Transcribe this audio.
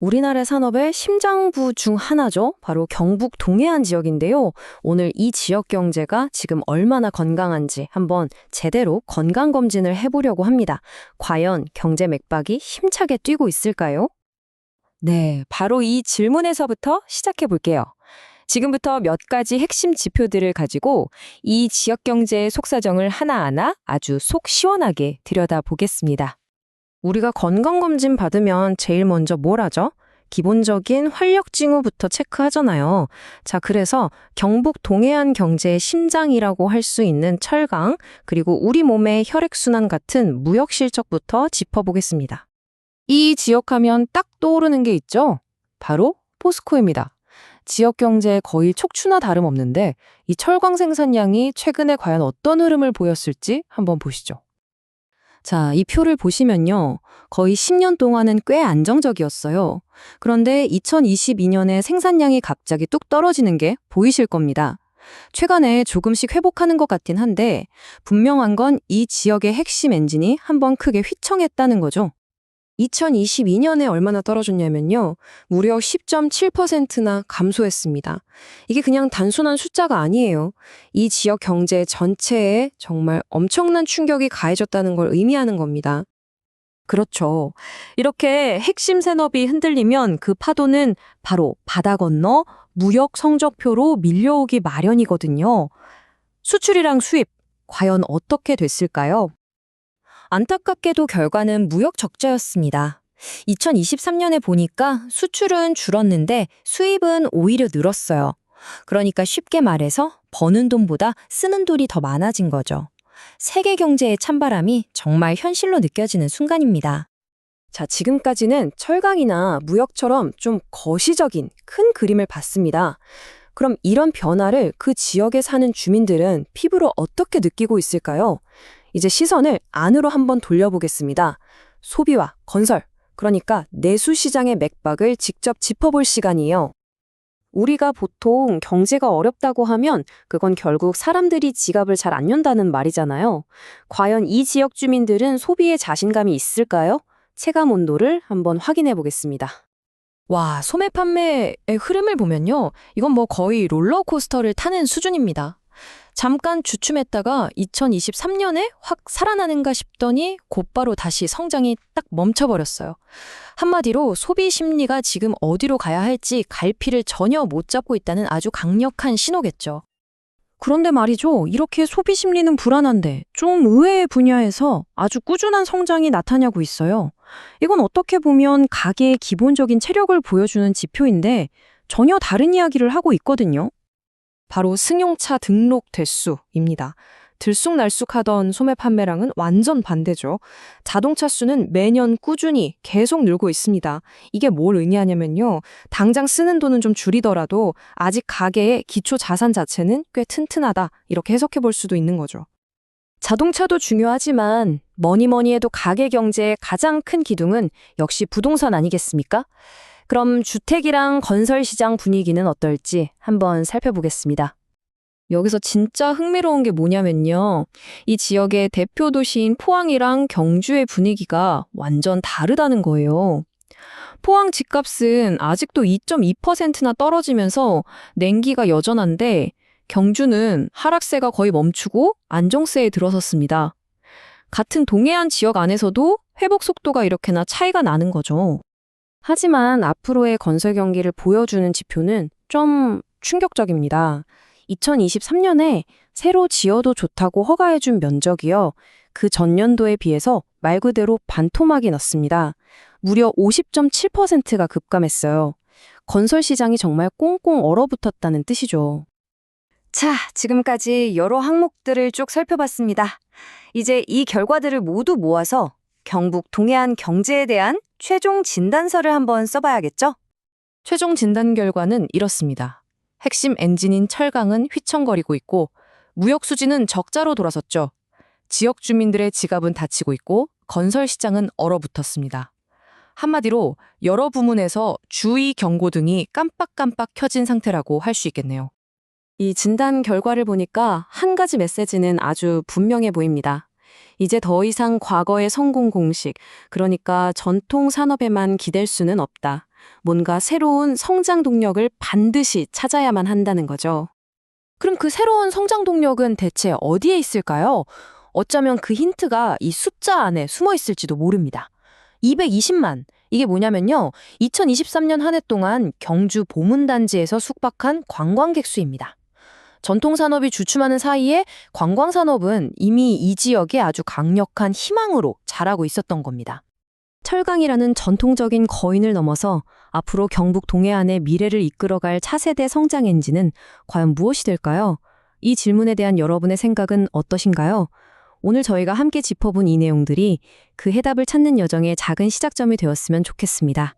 우리나라 산업의 심장부 중 하나죠. 바로 경북 동해안 지역인데요. 오늘 이 지역 경제가 지금 얼마나 건강한지 한번 제대로 건강검진을 해보려고 합니다. 과연 경제 맥박이 힘차게 뛰고 있을까요? 네, 바로 이 질문에서부터 시작해 볼게요. 지금부터 몇 가지 핵심 지표들을 가지고 이 지역 경제의 속사정을 하나하나 아주 속 시원하게 들여다보겠습니다. 우리가 건강검진 받으면 제일 먼저 뭘 하죠? 기본적인 활력 징후부터 체크하잖아요. 자, 그래서 경북 동해안 경제의 심장이라고 할 수 있는 철강, 그리고 우리 몸의 혈액순환 같은 무역 실적부터 짚어보겠습니다. 이 지역하면 딱 떠오르는 게 있죠? 바로 포스코입니다. 지역 경제에 거의 척추나 다름없는데 이 철강 생산량이 최근에 과연 어떤 흐름을 보였을지 한번 보시죠. 자, 이 표를 보시면요. 거의 10년 동안은 꽤 안정적이었어요. 그런데 2022년에 생산량이 갑자기 뚝 떨어지는 게 보이실 겁니다. 최근에 조금씩 회복하는 것 같긴 한데 분명한 건 이 지역의 핵심 엔진이 한번 크게 휘청했다는 거죠. 2022년에 얼마나 떨어졌냐면요. 무려 10.7%나 감소했습니다. 이게 그냥 단순한 숫자가 아니에요. 이 지역 경제 전체에 정말 엄청난 충격이 가해졌다는 걸 의미하는 겁니다. 그렇죠. 이렇게 핵심 산업이 흔들리면 그 파도는 바로 바다 건너 무역 성적표로 밀려오기 마련이거든요. 수출이랑 수입, 과연 어떻게 됐을까요? 안타깝게도 결과는 무역 적자였습니다. 2023년에 보니까 수출은 줄었는데 수입은 오히려 늘었어요. 그러니까 쉽게 말해서 버는 돈보다 쓰는 돈이 더 많아진 거죠. 세계 경제의 찬바람이 정말 현실로 느껴지는 순간입니다. 자, 지금까지는 철강이나 무역처럼 좀 거시적인 큰 그림을 봤습니다. 그럼 이런 변화를 그 지역에 사는 주민들은 피부로 어떻게 느끼고 있을까요? 이제 시선을 안으로 한번 돌려보겠습니다. 소비와 건설, 그러니까 내수 시장의 맥박을 직접 짚어볼 시간이에요. 우리가 보통 경제가 어렵다고 하면 그건 결국 사람들이 지갑을 잘 안 연다는 말이잖아요. 과연 이 지역 주민들은 소비에 자신감이 있을까요? 체감 온도를 한번 확인해 보겠습니다. 와, 소매 판매의 흐름을 보면요. 이건 뭐 거의 롤러코스터를 타는 수준입니다. 잠깐 주춤했다가 2023년에 확 살아나는가 싶더니 곧바로 다시 성장이 딱 멈춰버렸어요. 한마디로 소비 심리가 지금 어디로 가야 할지 갈피를 전혀 못 잡고 있다는 아주 강력한 신호겠죠. 그런데 말이죠. 이렇게 소비 심리는 불안한데 좀 의외의 분야에서 아주 꾸준한 성장이 나타나고 있어요. 이건 어떻게 보면 가계의 기본적인 체력을 보여주는 지표인데 전혀 다른 이야기를 하고 있거든요. 바로 승용차 등록 대수입니다. 들쑥날쑥하던 소매 판매량은 완전 반대죠. 자동차 수는 매년 꾸준히 계속 늘고 있습니다. 이게 뭘 의미하냐면요. 당장 쓰는 돈은 좀 줄이더라도 아직 가계의 기초 자산 자체는 꽤 튼튼하다. 이렇게 해석해 볼 수도 있는 거죠. 자동차도 중요하지만 뭐니 해도 가계 경제의 가장 큰 기둥은 역시 부동산 아니겠습니까? 그럼 주택이랑 건설 시장 분위기는 어떨지 한번 살펴보겠습니다. 여기서 진짜 흥미로운 게 뭐냐면요. 이 지역의 대표 도시인 포항이랑 경주의 분위기가 완전 다르다는 거예요. 포항 집값은 아직도 2.2%나 떨어지면서 냉기가 여전한데 경주는 하락세가 거의 멈추고 안정세에 들어섰습니다. 같은 동해안 지역 안에서도 회복 속도가 이렇게나 차이가 나는 거죠. 하지만 앞으로의 건설 경기를 보여주는 지표는 좀 충격적입니다. 2023년에 새로 지어도 좋다고 허가해준 면적이요. 그 전년도에 비해서 말 그대로 반토막이 났습니다. 무려 50.7%가 급감했어요. 건설 시장이 정말 꽁꽁 얼어붙었다는 뜻이죠. 자, 지금까지 여러 항목들을 쭉 살펴봤습니다. 이제 이 결과들을 모두 모아서 경북 동해안 경제에 대한 최종 진단서를 한번 써봐야겠죠? 최종 진단 결과는 이렇습니다. 핵심 엔진인 철강은 휘청거리고 있고 무역 수지는 적자로 돌아섰죠. 지역 주민들의 지갑은 닫히고 있고 건설 시장은 얼어붙었습니다. 한마디로 여러 부문에서 주의 경고등이 깜빡깜빡 켜진 상태라고 할 수 있겠네요. 이 진단 결과를 보니까 한 가지 메시지는 아주 분명해 보입니다. 이제 더 이상 과거의 성공 공식, 그러니까 전통 산업에만 기댈 수는 없다. 뭔가 새로운 성장 동력을 반드시 찾아야만 한다는 거죠. 그럼 그 새로운 성장 동력은 대체 어디에 있을까요? 어쩌면 그 힌트가 이 숫자 안에 숨어 있을지도 모릅니다. 220만. 이게 뭐냐면요. 2023년 한 해 동안 경주 보문단지에서 숙박한 관광객 수입니다. 전통산업이 주춤하는 사이에 관광산업은 이미 이 지역에 아주 강력한 희망으로 자라고 있었던 겁니다. 철강이라는 전통적인 거인을 넘어서 앞으로 경북 동해안의 미래를 이끌어갈 차세대 성장 엔진은 과연 무엇이 될까요? 이 질문에 대한 여러분의 생각은 어떠신가요? 오늘 저희가 함께 짚어본 이 내용들이 그 해답을 찾는 여정의 작은 시작점이 되었으면 좋겠습니다.